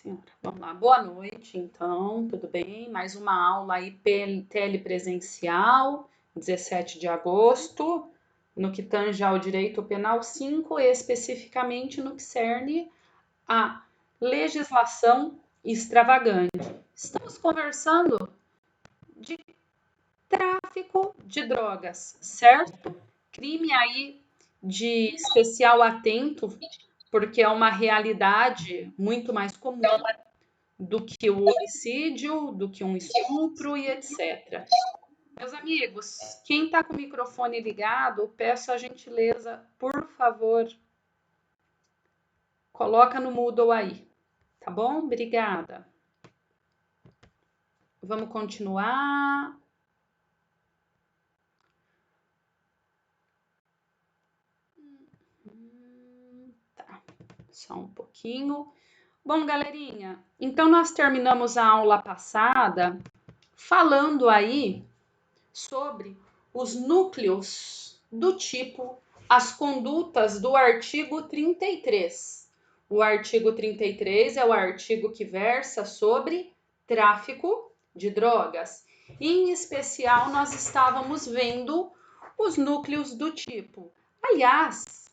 senhora. Vamos lá. Boa noite, então. Tudo bem? Mais uma aula aí telepresencial, 17 de agosto, no que tange ao direito penal 5, especificamente no que cerne a legislação extravagante. Estamos conversando de tráfico de drogas, certo? Crime aí de especial atento, porque é uma realidade muito mais comum do que o homicídio, do que um estupro e etc. Meus amigos, quem está com o microfone ligado, peço a gentileza, por favor, coloca no Moodle aí, tá bom? Obrigada. Vamos continuar. Tá, só um pouquinho. Bom, galerinha, então nós terminamos a aula passada falando aí sobre os núcleos do tipo as condutas do artigo 33. O artigo 33 é o artigo que versa sobre tráfico de drogas. Em especial, nós estávamos vendo os núcleos do tipo. Aliás,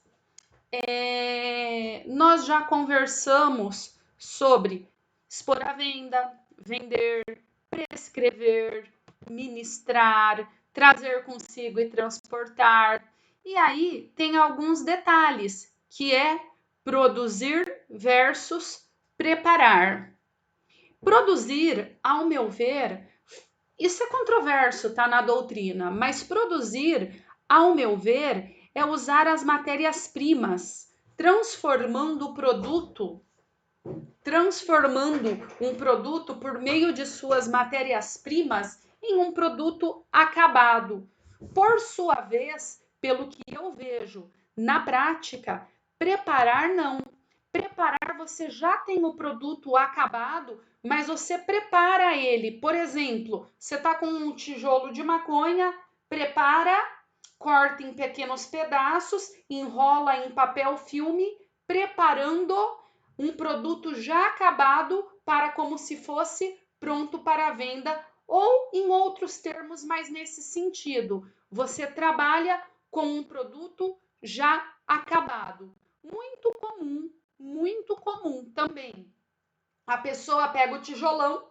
nós já conversamos sobre expor à venda, vender, prescrever, ministrar, trazer consigo e transportar. E aí tem alguns detalhes, que é produzir versus preparar. Produzir, ao meu ver, isso é controverso, tá, na doutrina, mas produzir, ao meu ver, é usar as matérias-primas, transformando um produto por meio de suas matérias-primas em um produto acabado. Por sua vez, pelo que eu vejo na prática, preparar não. Preparar, você já tem o produto acabado, mas você prepara ele. Por exemplo, você está com um tijolo de maconha, prepara, corta em pequenos pedaços, enrola em papel filme, preparando um produto já acabado para como se fosse pronto para venda, ou em outros termos, mas nesse sentido, você trabalha com um produto já acabado. Muito comum também. A pessoa pega o tijolão,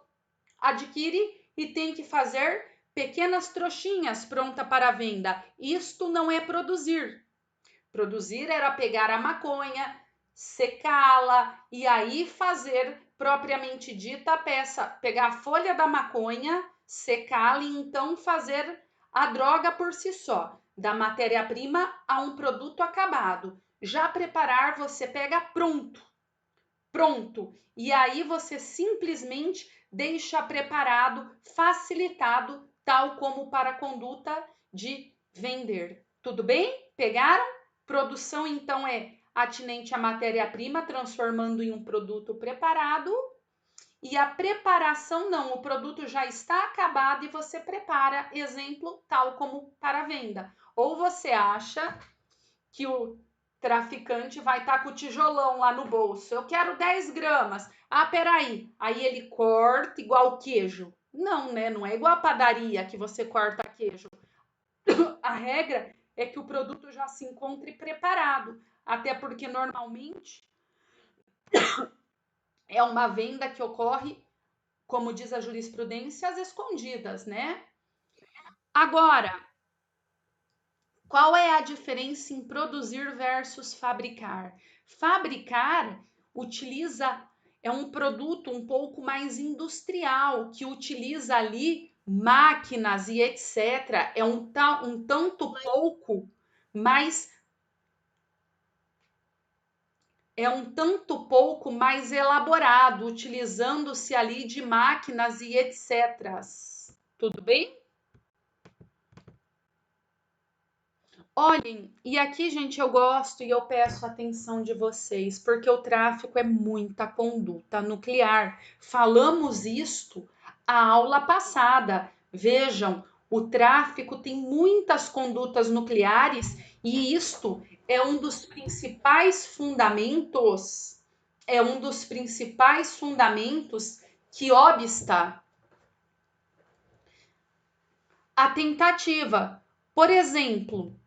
adquire e tem que fazer pequenas trouxinhas pronta para venda. Isto não é produzir. Produzir era pegar a maconha, secá-la e aí fazer propriamente dita a peça, pegar a folha da maconha, secá-la e então fazer a droga por si só, da matéria-prima a um produto acabado. Já preparar, você pega pronto, e aí você simplesmente deixa preparado, facilitado, tal como para a conduta de vender. Tudo bem? Pegaram? Produção, então, é atinente à matéria-prima, transformando em um produto preparado. E a preparação não, o produto já está acabado e você prepara, exemplo, tal como para venda. Ou você acha que o traficante vai estar com o tijolão lá no bolso. Eu quero 10 gramas. Ah, peraí. Aí ele corta igual queijo. Não, né? Não é igual a padaria que você corta queijo. A regra é que o produto já se encontre preparado. Até porque normalmente é uma venda que ocorre, como diz a jurisprudência, às escondidas, né? Agora, qual é a diferença em produzir versus fabricar? Fabricar é um produto um pouco mais industrial, que utiliza ali máquinas e etc. É um tanto pouco mais elaborado, utilizando-se ali de máquinas e etc. Tudo bem? Olhem, e aqui, gente, eu gosto e eu peço a atenção de vocês, porque o tráfico é muita conduta nuclear. Falamos isto a aula passada. Vejam, o tráfico tem muitas condutas nucleares e isto é um dos principais fundamentos é um dos principais fundamentos que obsta a tentativa. Por exemplo,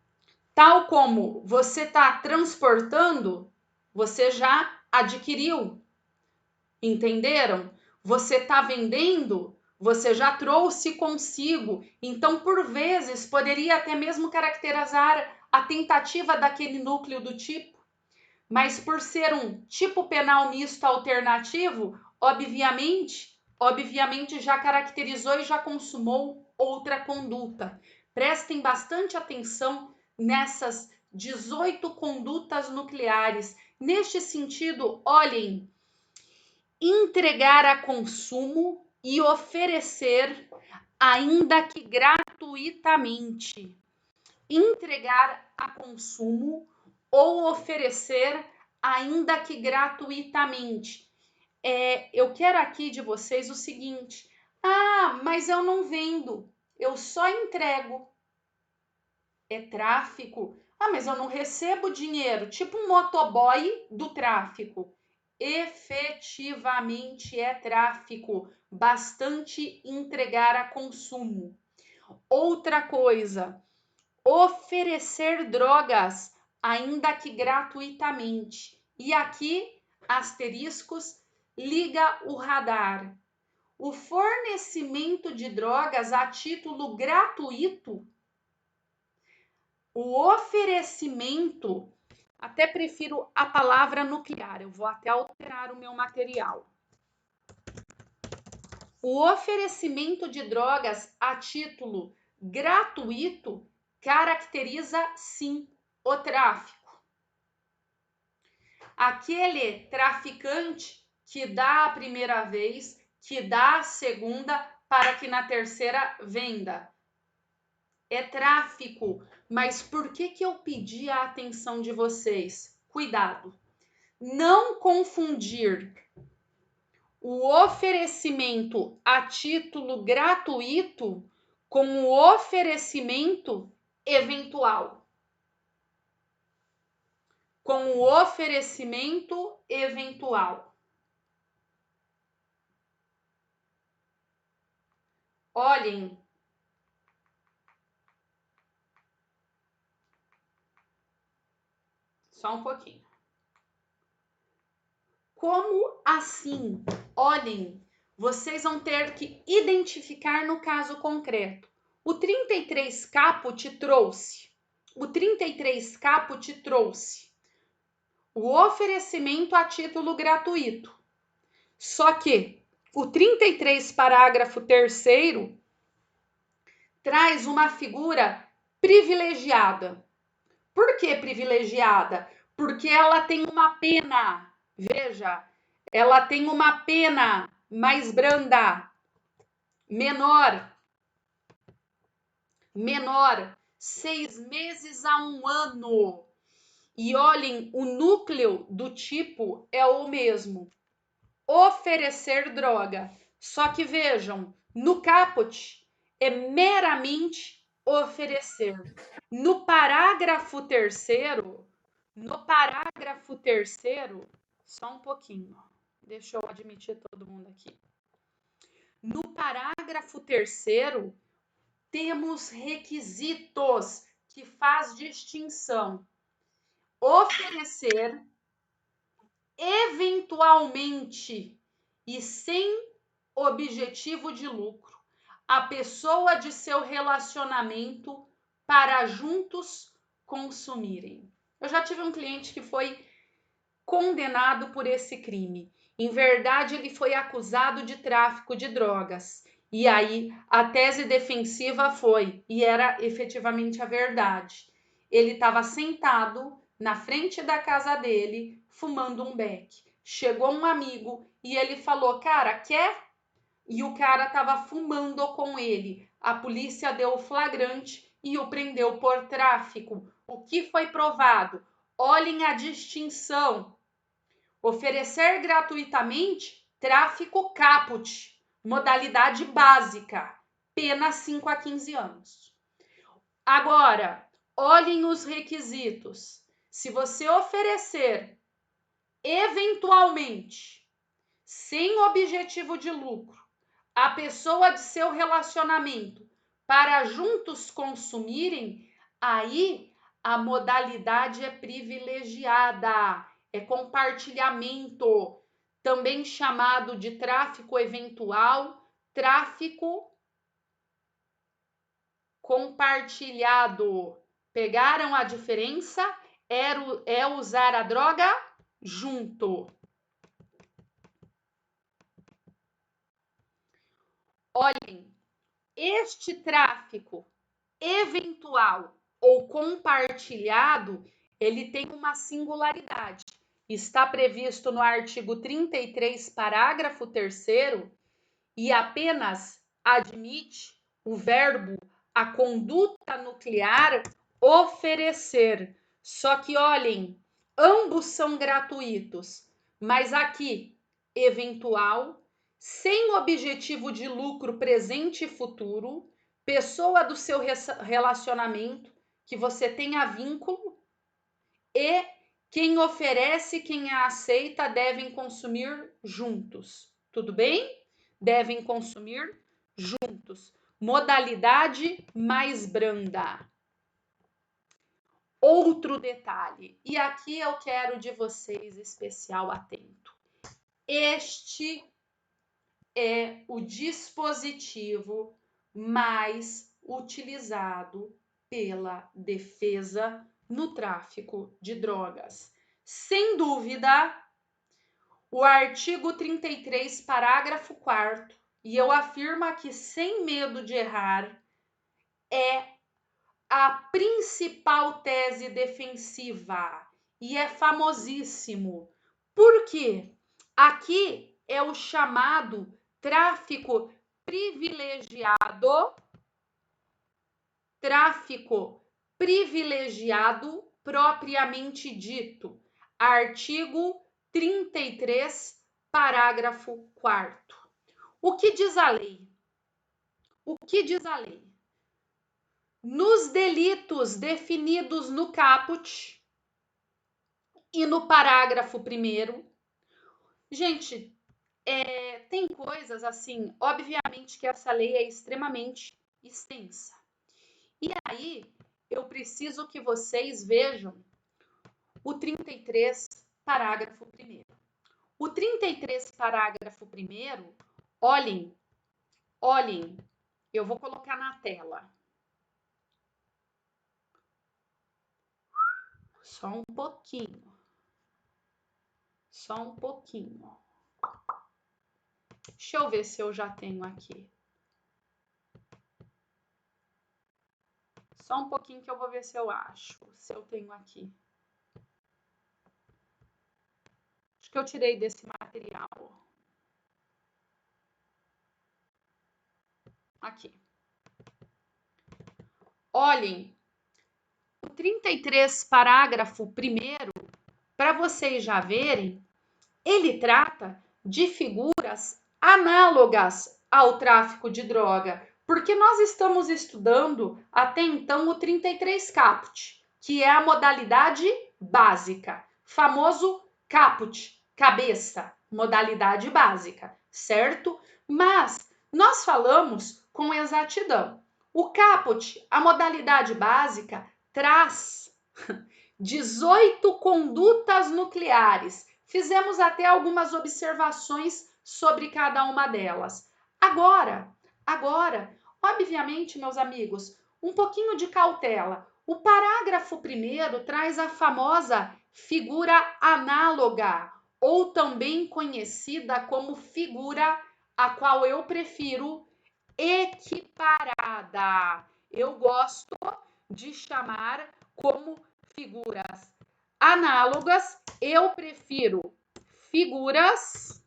tal como você está transportando, você já adquiriu. Entenderam? Você está vendendo, você já trouxe consigo. Então, por vezes, poderia até mesmo caracterizar a tentativa daquele núcleo do tipo, mas por ser um tipo penal misto alternativo, obviamente já caracterizou e já consumou outra conduta. Prestem bastante atenção nessas 18 condutas nucleares. Neste sentido, olhem, entregar a consumo e oferecer, ainda que gratuitamente. Entregar a consumo ou oferecer, ainda que gratuitamente. Eu quero aqui de vocês o seguinte: mas eu não vendo, eu só entrego. É tráfico? Mas eu não recebo dinheiro, tipo um motoboy do tráfico. Efetivamente é tráfico, bastante entregar a consumo. Outra coisa, oferecer drogas, ainda que gratuitamente. E aqui, asteriscos, liga o radar. O fornecimento de drogas a título gratuito, o oferecimento, até prefiro a palavra nuclear, eu vou até alterar o meu material. O oferecimento de drogas a título gratuito caracteriza, sim, o tráfico. Aquele traficante que dá a primeira vez, que dá a segunda, para que na terceira venda. É tráfico. Mas por que eu pedi a atenção de vocês? Cuidado. Não confundir o oferecimento a título gratuito com o oferecimento eventual. Com o oferecimento eventual. Olhem, só um pouquinho. Como assim? Olhem, vocês vão ter que identificar no caso concreto. O 33 caput trouxe. O 33 caput trouxe o oferecimento a título gratuito. Só que o 33 parágrafo 3º traz uma figura privilegiada. Por que privilegiada? Porque ela tem uma pena. Veja, ela tem uma pena mais branda, menor, 6 meses a 1 ano. E olhem, o núcleo do tipo é o mesmo, oferecer droga. Só que vejam, no caput é meramente oferecer. No parágrafo terceiro, só um pouquinho, deixa eu admitir todo mundo aqui. No parágrafo terceiro, temos requisitos que faz distinção. Oferecer, eventualmente e sem objetivo de lucro, a pessoa de seu relacionamento para juntos consumirem. Eu já tive um cliente que foi condenado por esse crime. Em verdade, ele foi acusado de tráfico de drogas. E aí, a tese defensiva foi, e era efetivamente a verdade. Ele estava sentado na frente da casa dele, fumando um beck. Chegou um amigo e ele falou: "Cara, quer?" E o cara estava fumando com ele. A polícia deu o flagrante e o prendeu por tráfico. O que foi provado? Olhem a distinção. Oferecer gratuitamente, tráfico caput, modalidade básica, pena 5 a 15 anos. Agora, olhem os requisitos. Se você oferecer eventualmente, sem objetivo de lucro, a pessoa de seu relacionamento para juntos consumirem, aí a modalidade é privilegiada, é compartilhamento, também chamado de tráfico eventual, tráfico compartilhado. Pegaram a diferença? É usar a droga junto. Olhem, este tráfico eventual ou compartilhado, ele tem uma singularidade. Está previsto no artigo 33, parágrafo 3º, e apenas admite o verbo a conduta nuclear oferecer. Só que olhem, ambos são gratuitos, mas aqui eventual, sem objetivo de lucro presente e futuro, pessoa do seu relacionamento que você tenha vínculo, e quem oferece e quem a aceita devem consumir juntos. Tudo bem? Devem consumir juntos. Modalidade mais branda. Outro detalhe, e aqui eu quero de vocês especial atento. Este é o dispositivo mais utilizado pela defesa no tráfico de drogas. Sem dúvida, o artigo 33, parágrafo 4º, e eu afirmo aqui sem medo de errar, é a principal tese defensiva e é famosíssimo. Por quê? Aqui é o chamado tráfico privilegiado, propriamente dito. Artigo 33, parágrafo 4º. O que diz a lei? O que diz a lei? Nos delitos definidos no caput e no parágrafo 1º, gente, tem coisas assim, obviamente que essa lei é extremamente extensa. E aí, eu preciso que vocês vejam o 33, parágrafo 1º. O 33, parágrafo 1º, olhem, eu vou colocar na tela. Só um pouquinho. Deixa eu ver se eu já tenho aqui. Só um pouquinho que eu vou ver se eu acho. Se eu tenho aqui. Acho que eu tirei desse material. Aqui. Olhem. O 33, parágrafo 1º, para vocês já verem, ele trata de figuras análogas ao tráfico de droga, porque nós estamos estudando até então o 33 caput, que é a modalidade básica, famoso caput, cabeça, modalidade básica, certo? Mas nós falamos com exatidão. O caput, a modalidade básica, traz 18 condutas nucleares. Fizemos até algumas observações sobre cada uma delas. Agora, obviamente, meus amigos, um pouquinho de cautela. O parágrafo 1º traz a famosa figura análoga, ou também conhecida como figura a qual eu prefiro equiparada. Eu gosto de chamar como figuras análogas, eu prefiro figuras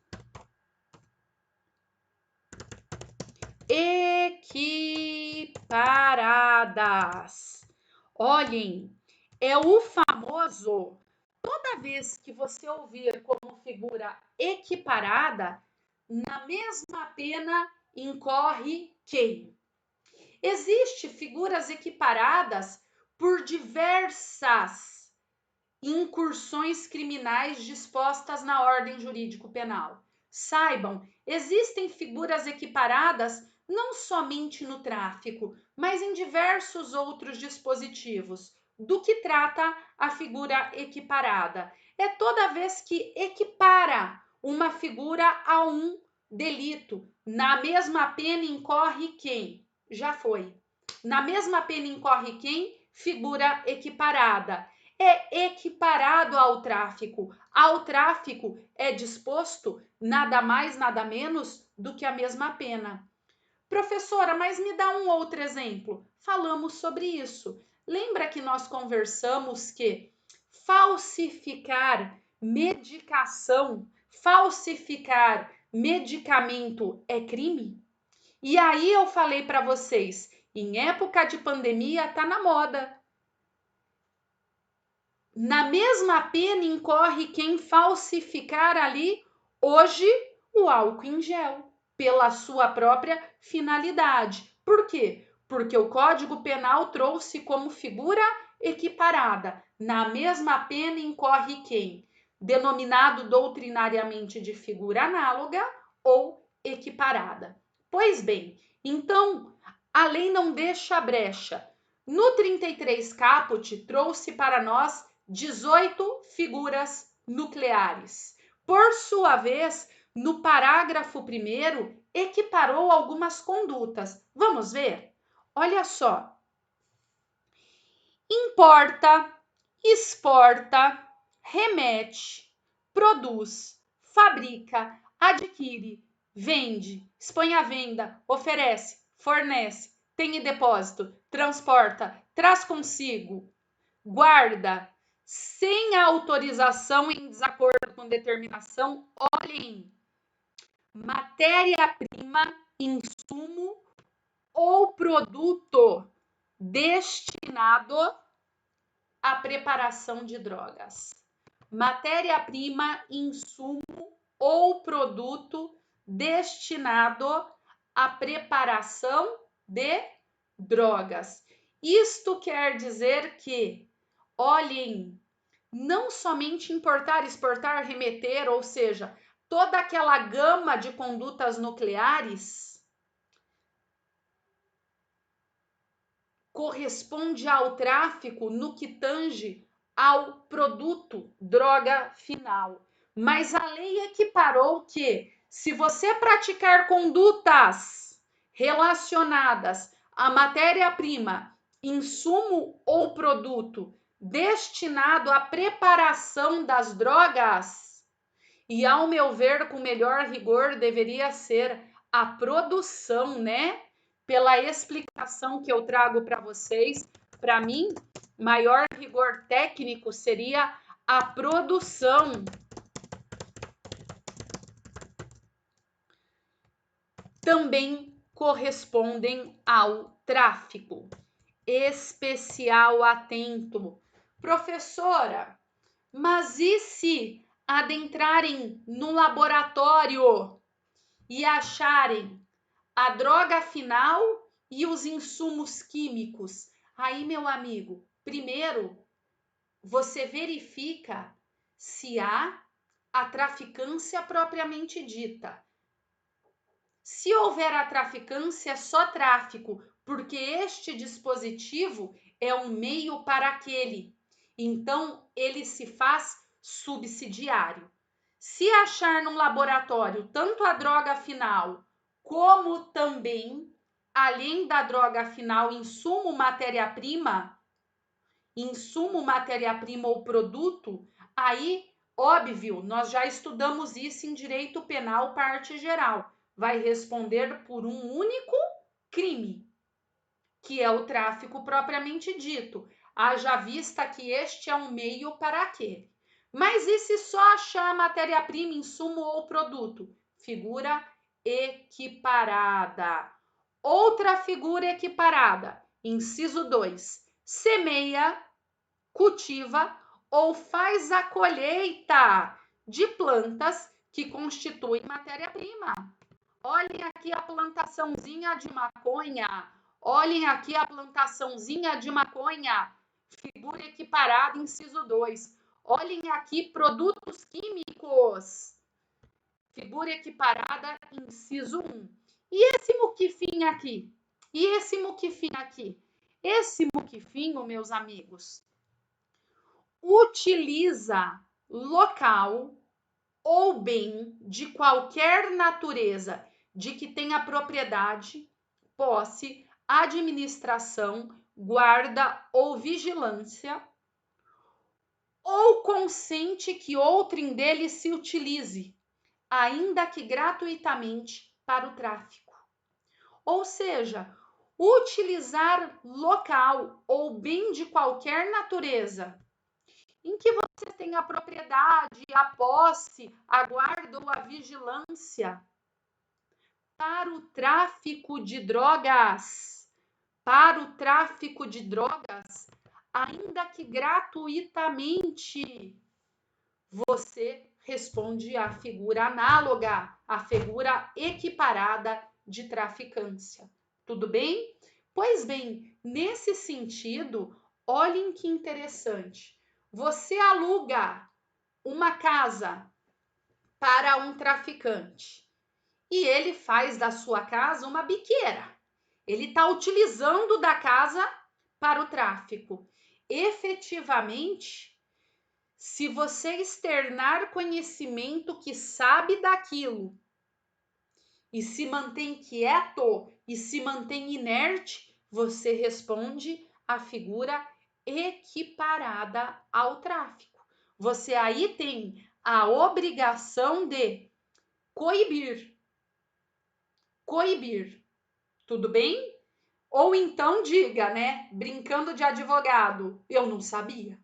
equiparadas. Olhem, é o famoso, toda vez que você ouvir como figura equiparada, na mesma pena incorre quem? Existem figuras equiparadas por diversas incursões criminais dispostas na ordem jurídico-penal. Saibam, existem figuras equiparadas não somente no tráfico, mas em diversos outros dispositivos. Do que trata a figura equiparada? É toda vez que equipara uma figura a um delito. Na mesma pena incorre quem? Já foi. Na mesma pena incorre quem? Figura equiparada. É equiparado ao tráfico. Ao tráfico é disposto nada mais, nada menos do que a mesma pena. Professora, mas me dá um outro exemplo. Falamos sobre isso. Lembra que nós conversamos que falsificar medicação, falsificar medicamento é crime? E aí eu falei para vocês, em época de pandemia tá na moda. Na mesma pena incorre quem falsificar ali hoje o álcool em gel, pela sua própria finalidade. Por quê? Porque o Código Penal trouxe como figura equiparada. Na mesma pena incorre quem? Denominado doutrinariamente de figura análoga ou equiparada. Pois bem, então a lei não deixa brecha. No 33 caput trouxe para nós 18 figuras nucleares. Por sua vez, no parágrafo 1º, equiparou algumas condutas. Vamos ver? Olha só. Importa, exporta, remete, produz, fabrica, adquire, vende, expõe à venda, oferece, fornece, tem em depósito, transporta, traz consigo, guarda, sem autorização em desacordo com determinação, olhem, matéria-prima, insumo ou produto destinado à preparação de drogas. Matéria-prima, insumo ou produto destinado à preparação de drogas. Isto quer dizer que, olhem, não somente importar, exportar, remeter, ou seja, toda aquela gama de condutas nucleares corresponde ao tráfico no que tange ao produto droga final. Mas a lei equiparou que, se você praticar condutas relacionadas à matéria-prima, insumo ou produto destinado à preparação das drogas, e ao meu ver, com melhor rigor, deveria ser a produção, né? Pela explicação que eu trago para vocês, para mim, maior rigor técnico seria a produção. Também correspondem ao tráfico. Especial atento. Professora, mas e se adentrarem no laboratório e acharem a droga final e os insumos químicos? Aí, meu amigo, primeiro você verifica se há a traficância propriamente dita. Se houver a traficância, é só tráfico, porque este dispositivo é um meio para aquele. Então, ele se faz subsidiário. Se achar num laboratório tanto a droga final como também, além da droga final, insumo, matéria-prima ou produto, aí, óbvio, nós já estudamos isso em direito penal, parte geral. Vai responder por um único crime, que é o tráfico propriamente dito. Haja vista que este é um meio para aquele. Mas e se só achar matéria-prima, insumo ou produto? Figura equiparada. Outra figura equiparada, inciso 2, semeia, cultiva ou faz a colheita de plantas que constituem matéria-prima. Olhem aqui a plantaçãozinha de maconha. Olhem aqui a plantaçãozinha de maconha. Figura equiparada, inciso 2. Olhem aqui, produtos químicos. Figura equiparada, inciso 1. E esse muquifinho aqui? E esse muquifinho aqui? Esse muquifinho, meus amigos, utiliza local ou bem de qualquer natureza de que tenha propriedade, posse, administração, guarda ou vigilância, ou consente que outrem dele se utilize, ainda que gratuitamente, para o tráfico. Ou seja, utilizar local ou bem de qualquer natureza em que você tem a propriedade, a posse, a guarda ou a vigilância para o tráfico de drogas. Para o tráfico de drogas, ainda que gratuitamente, você responde à figura análoga, à figura equiparada de traficância. Tudo bem? Pois bem, nesse sentido, olhem que interessante. Você aluga uma casa para um traficante e ele faz da sua casa uma biqueira. Ele está utilizando da casa para o tráfico. Efetivamente, se você externar conhecimento que sabe daquilo e se mantém quieto e se mantém inerte, você responde à figura equiparada ao tráfico. Você aí tem a obrigação de coibir. Coibir. Tudo bem? Ou então diga, né, brincando de advogado, eu não sabia,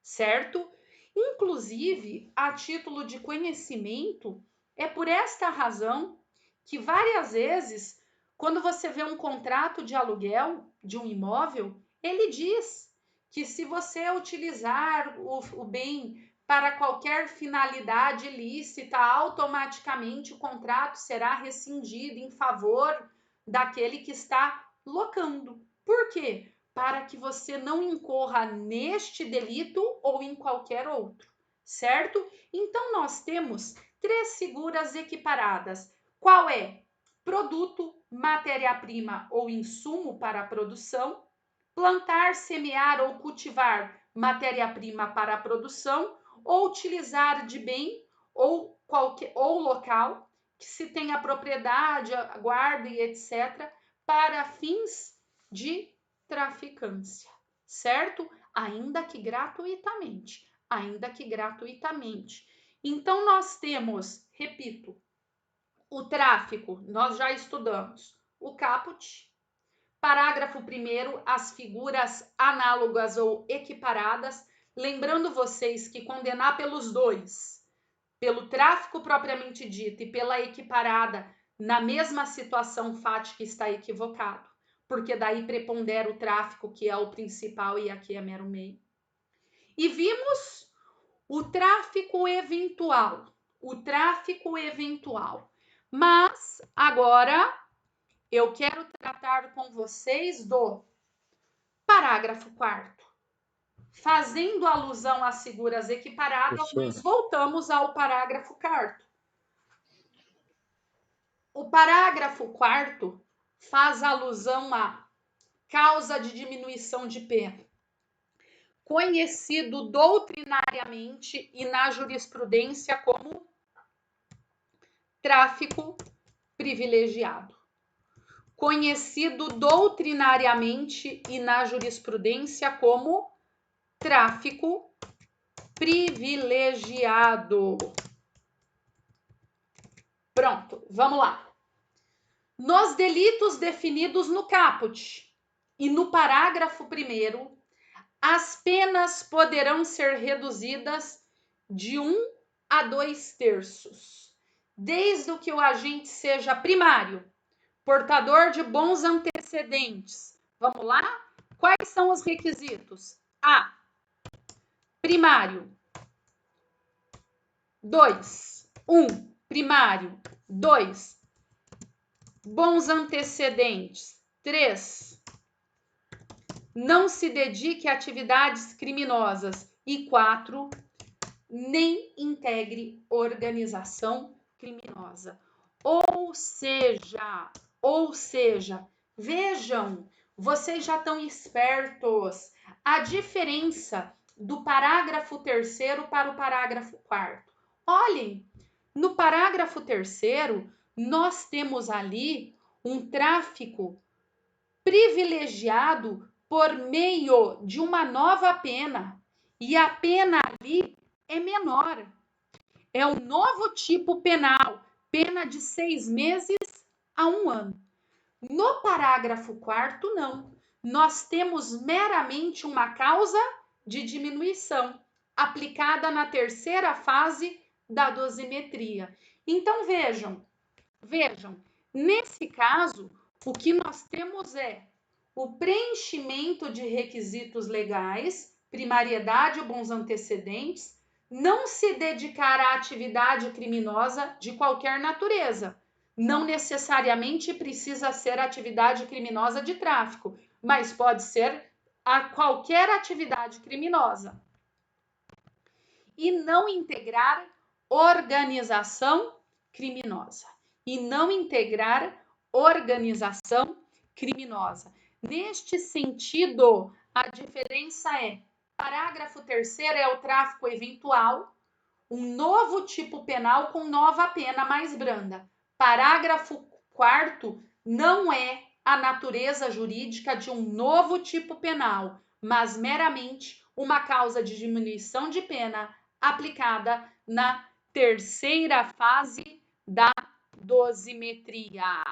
certo? Inclusive, a título de conhecimento, é por esta razão que várias vezes, quando você vê um contrato de aluguel de um imóvel, ele diz que se você utilizar o bem para qualquer finalidade ilícita, automaticamente o contrato será rescindido em favor daquele que está locando. Por quê? Para que você não incorra neste delito ou em qualquer outro, certo? Então, nós temos 3 figuras equiparadas. Qual é? Produto, matéria-prima ou insumo para a produção, plantar, semear ou cultivar matéria-prima para a produção, ou utilizar de bem ou local que se tenha propriedade, guarda e etc., para fins de traficância, certo? Ainda que gratuitamente, ainda que gratuitamente. Então, nós temos, repito, o tráfico, nós já estudamos, o caput. Parágrafo 1º, as figuras análogas ou equiparadas, lembrando vocês que condenar pelos dois, pelo tráfico propriamente dito e pela equiparada, na mesma situação fática está equivocado, porque daí prepondera o tráfico, que é o principal, e aqui é mero meio. E vimos o tráfico eventual, Mas agora eu quero tratar com vocês do parágrafo 4º. Fazendo alusão às figuras equiparadas, nós voltamos ao parágrafo 4º. O parágrafo 4º faz alusão à causa de diminuição de pena, conhecido doutrinariamente e na jurisprudência como tráfico privilegiado. Conhecido doutrinariamente e na jurisprudência como tráfico privilegiado. Pronto, vamos lá. Nos delitos definidos no caput e no parágrafo 1º, as penas poderão ser reduzidas de 1 a 2/3, desde que o agente seja primário, portador de bons antecedentes. Vamos lá? Quais são os requisitos? A. Primário. 2. 1. Primário. 2. Bons antecedentes. 3. Não se dedique a atividades criminosas. E 4. nem integre organização criminosa. Ou seja, vejam, vocês já estão espertos. A diferença do parágrafo 3º para o parágrafo 4º. Olhem, no parágrafo 3º, nós temos ali um tráfico privilegiado por meio de uma nova pena. E a pena ali é menor. É um novo tipo penal, pena de 6 meses a 1 ano. No parágrafo 4º, não. Nós temos meramente uma causa de diminuição, aplicada na terceira fase da dosimetria. Então, vejam, nesse caso, o que nós temos é o preenchimento de requisitos legais, primariedade e bons antecedentes, não se dedicar à atividade criminosa de qualquer natureza. Não necessariamente precisa ser atividade criminosa de tráfico, mas pode ser a qualquer atividade criminosa. E não integrar organização criminosa. Neste sentido, a diferença é: parágrafo 3º é o tráfico eventual, um novo tipo penal com nova pena mais branda. Parágrafo 4º não é a natureza jurídica de um novo tipo penal, mas meramente uma causa de diminuição de pena aplicada na terceira fase da dosimetria.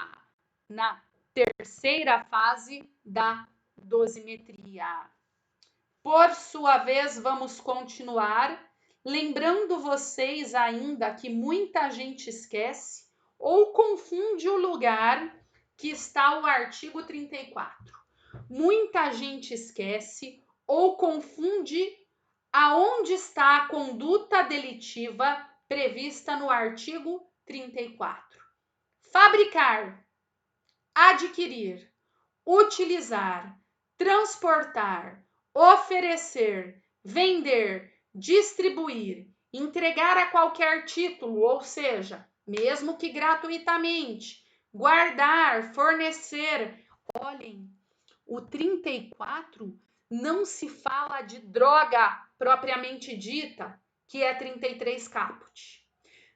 Por sua vez, vamos continuar. Lembrando vocês ainda que muita gente esquece ou confunde o lugar que está o artigo 34. Muita gente esquece ou confunde aonde está a conduta delitiva prevista no artigo 34. Fabricar, adquirir, utilizar, transportar, oferecer, vender, distribuir, entregar a qualquer título, ou seja, mesmo que gratuitamente, guardar, fornecer. Olhem, o 34 não se fala de droga propriamente dita, que é 33 caput.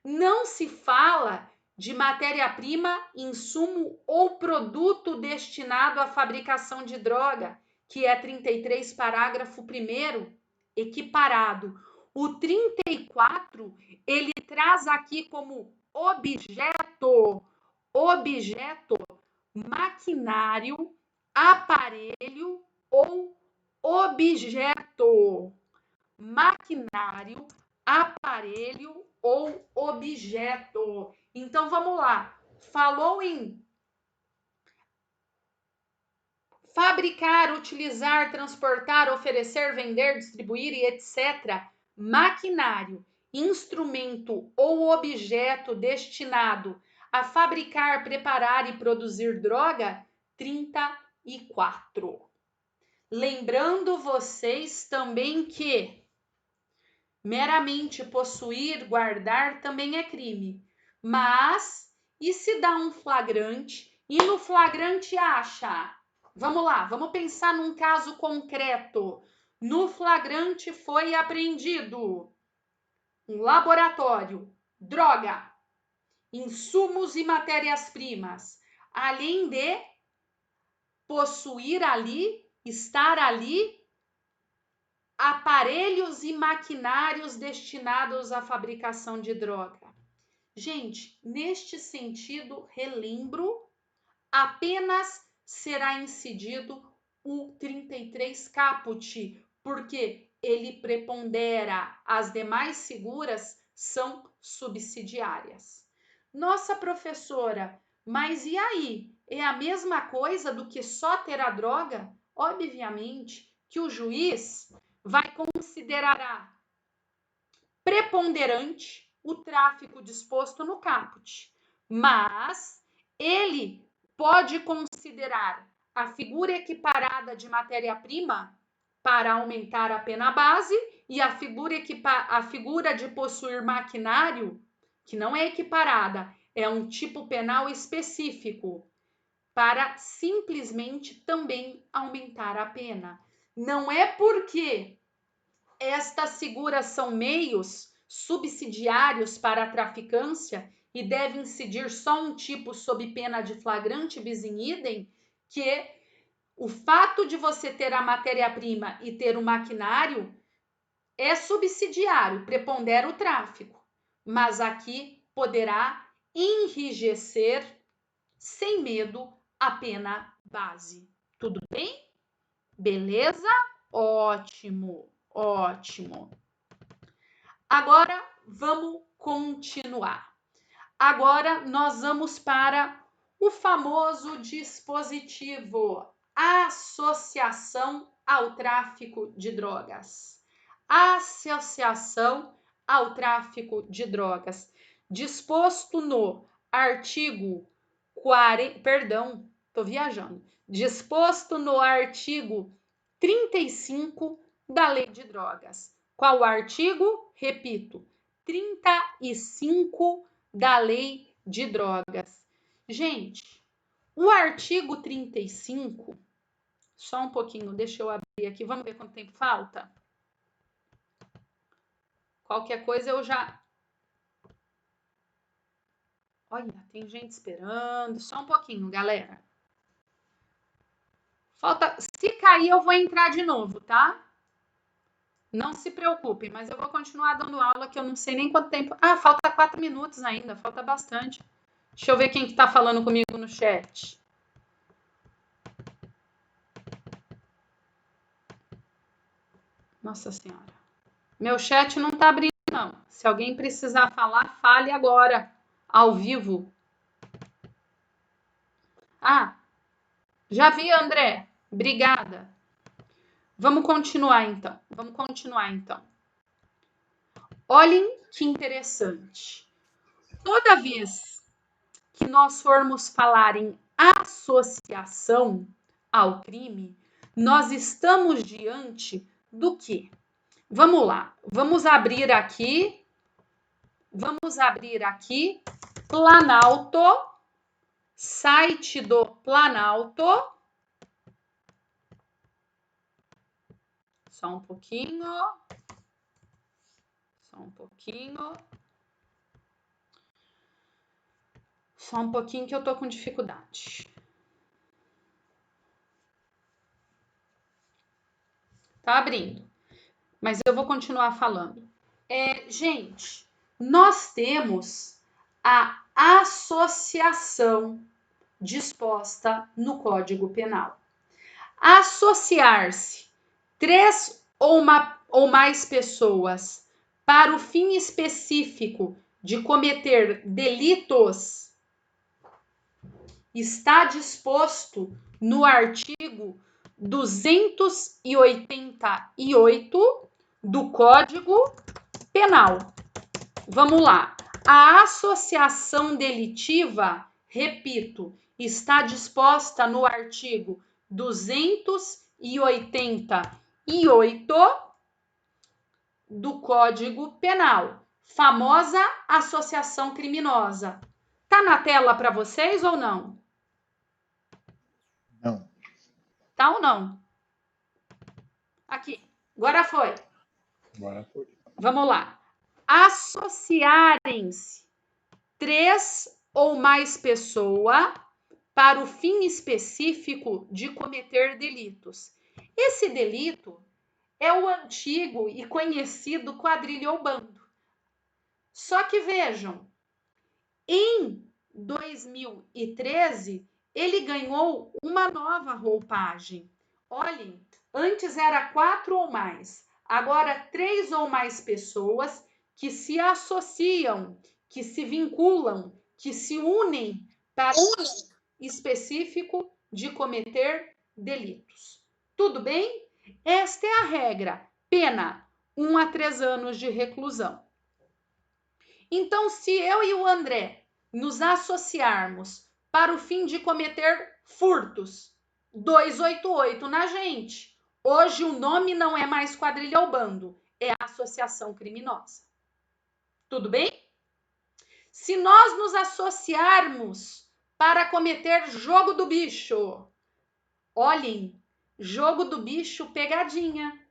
Não se fala de matéria-prima, insumo ou produto destinado à fabricação de droga, que é 33, parágrafo 1º, equiparado. O 34, ele traz aqui como objeto, maquinário, aparelho ou objeto. Maquinário, aparelho ou objeto. Então, vamos lá. Falou em fabricar, utilizar, transportar, oferecer, vender, distribuir e etc. Maquinário, instrumento ou objeto destinado a fabricar, preparar e produzir droga, 34. Lembrando vocês também que meramente possuir, guardar também é crime. Mas, e se dá um flagrante e no flagrante acha? Vamos lá, vamos pensar num caso concreto. No flagrante foi apreendido um laboratório, droga, insumos e matérias-primas, além de possuir ali, estar ali, aparelhos e maquinários destinados à fabricação de droga. Gente, neste sentido, relembro, apenas será incidido o 33 caput, porque ele prepondera, as demais seguras são subsidiárias. Nossa professora, mas e aí? É a mesma coisa do que só ter a droga? Obviamente que o juiz vai considerar preponderante o tráfico disposto no caput, mas ele pode considerar a figura equiparada de matéria-prima para aumentar a pena base e a figura de possuir maquinário, que não é equiparada, é um tipo penal específico para simplesmente também aumentar a pena. Não é porque estas figuras são meios subsidiários para a traficância e devem incidir só um tipo sob pena de flagrante bis in idem, que o fato de você ter a matéria-prima e ter o maquinário é subsidiário, prepondera o tráfico, mas aqui poderá enrijecer sem medo a pena base. Tudo bem? Beleza? Ótimo, ótimo. Agora vamos continuar. Agora nós vamos para o famoso dispositivo associação ao tráfico de drogas. Associação ao tráfico de drogas, disposto no artigo 40, perdão, estou viajando. Disposto no artigo 35 da Lei de Drogas. Qual artigo? Repito, 35 da Lei de Drogas. Gente, o artigo 35, só um pouquinho, deixa eu abrir aqui, vamos ver quanto tempo falta? Qualquer coisa eu já... Olha, tem gente esperando, só um pouquinho, galera. Falta, se cair eu vou entrar de novo, tá? Não se preocupem, mas eu vou continuar dando aula que eu não sei nem quanto tempo. Ah, falta 4 minutos ainda, falta bastante. Deixa eu ver quem que tá falando comigo no chat. Nossa Senhora. Meu chat não tá abrindo, não. Se alguém precisar falar, fale agora, ao vivo. Ah, já vi, André. Obrigada. Vamos continuar, então. Olhem que interessante. Toda vez que nós formos falar em associação ao crime, nós estamos diante do quê? Vamos lá, vamos abrir aqui Planalto, site do Planalto. Só um pouquinho. Só um pouquinho que eu tô com dificuldade. Tá abrindo. Mas eu vou continuar falando. Gente, nós temos a associação disposta no Código Penal. Associar-se 3 ou mais pessoas para o fim específico de cometer delitos está disposto no artigo 288 do Código Penal. Vamos lá. A associação delitiva, repito, está disposta no artigo 288 do Código Penal. Famosa associação criminosa. Tá na tela para vocês ou não? Não. Tá ou não? Aqui. Agora foi. Vamos lá. Associarem-se 3 ou mais pessoas para o fim específico de cometer delitos. Esse delito é o antigo e conhecido quadrilha ou bando. Só que vejam, em 2013, ele ganhou uma nova roupagem. Olhem, antes era 4 ou mais, agora 3 ou mais pessoas que se associam, que se vinculam, que se unem para específico de cometer delitos. Tudo bem? Esta é a regra. Pena 1 a 3 anos de reclusão. Então, se eu e o André nos associarmos para o fim de cometer furtos, 288 na gente. Hoje o nome não é mais quadrilha ou bando, é a associação criminosa. Tudo bem? Se nós nos associarmos para cometer jogo do bicho, olhem, jogo do bicho pegadinha.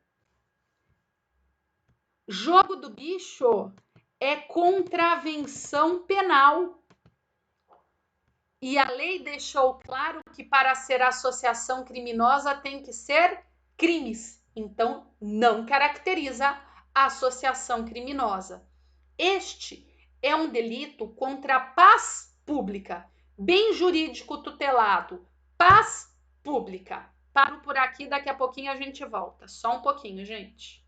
Jogo do bicho é contravenção penal. E a lei deixou claro que para ser associação criminosa tem que ser crimes. Então, não caracteriza a associação criminosa. Este é um delito contra a paz pública, bem jurídico tutelado, paz pública. Paro por aqui, daqui a pouquinho a gente volta. Só um pouquinho, gente.